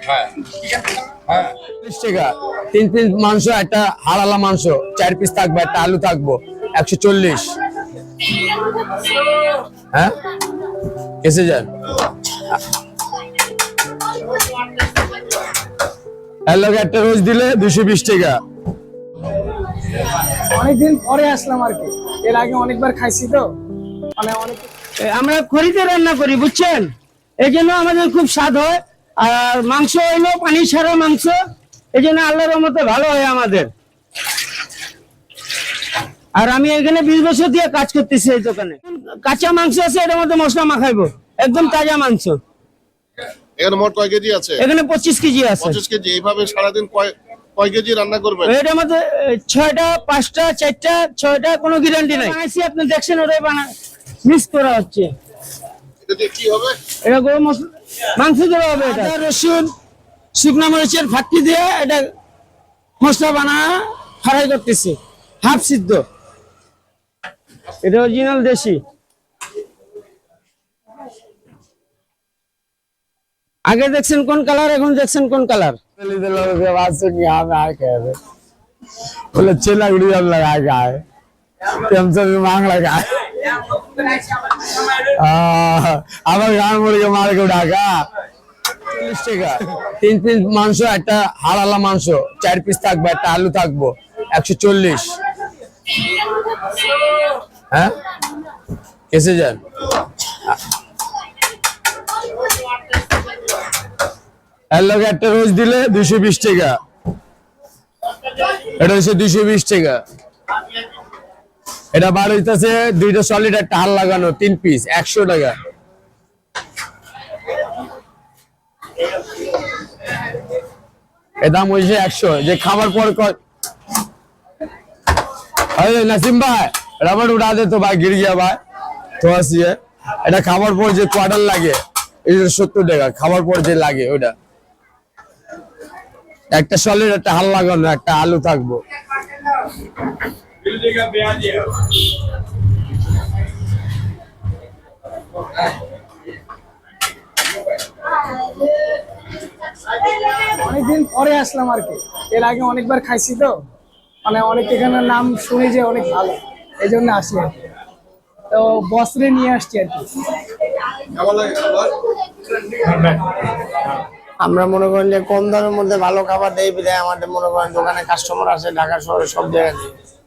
হ্যাঁ হ্যাঁ 40 টাকা 3 পিস মাংস, একটা হালালা মাংস, 4 পিস থাকবে, একটা আলু থাকবো 140। হ্যাঁ কেসে যান একটা রোজ দিলে 220 টাকা। অনেকদিন পরে আসলাম আর কি, এর আগে অনেকবার খাইছি তো, মানে অনেক আমরা খড়িতে রান্না করি বুঝছেন, এই জন্য আমাদের খুব স্বাদ হয়। আর মাংস হইলো পানি ছাড়া মাংস, এই জন্য আল্লাহর রহমতে ভালো হয় আমাদের। আর আমি এখানে 20 বছর দিয়ে কাজ করতেছি এই দোকানে। কাঁচা মাংস আছে, এটার মধ্যে মশলা মাখাইবো, একদম তাজা মাংস। এখানে মোট কয় কেজি আছে? এখানে 25 কেজি আছে। 25 কেজি। এইভাবে সারাদিন কয় কেজি রান্না করবেন? এটার মধ্যে 6টা 5টা 4টা 6টা কোনো গ্যারান্টি নাই। আপনি দেখছেন ওটাই মিক্স করা হচ্ছে। এটা দিয়ে কি হবে? এটা গরম মশলা মাংস দেওয়া হবে। এটা রসুন শুকনো মরিচের ফাটকি দিয়ে এটা মশলা বানায় ফ্রাই করতেছি, হাফ সিদ্ধ। এটা অরিজিনাল দেশি। আগে দেখছেন কোন কালার, এখন দেখছেন কোন কালার। बोले चिल्ला गुड़ी अब लगा के आए, हमसे भी मांग लगा আবার গান মুরগি মার के उठा का 40 টাকা 3 পিস মাংস, একটা হালালা মাংস, 4 পিস থাকবে, একটা আলু থাকবো 140। হ্যাঁ কেসে যান একটা রোজ দিলে 220 টাকা। এটা হচ্ছে 220 টাকা। এটা বার হইতেছে 2টা সলিড, একটা হাল লাগানো 3 পিস 100 টাকা। এর দাম হয়েছে 100। যে খাবার পর নাসিম ভাই रबड़ उड़ा दे तो भाई गिर गया भाई, थोड़ा सी है। এটা খাবার পর যে কোয়ার্টার লাগে এটা 70 টাকা। খাবার পর যে লাগে ওটা একটা সলিড, একটা হাল লাগানো, একটা আলু থাকবো। অনেকদিন পরে আসলাম আর কি, এর আগে অনেকবার খাইছি তো, মানে অনেক এখানে নাম শুনি যে অনেক ভালো, এই জন্য আসি আর কি। তো বস্ত্রে নিয়ে আসছি আর কি। আমরা মনে করেন যে কম দামের মধ্যে ভালো খাবার দেয় বিধায় আমাদের মনে করেন দোকানে কাস্টমার আসে ঢাকা শহরে সব জায়গা থেকে।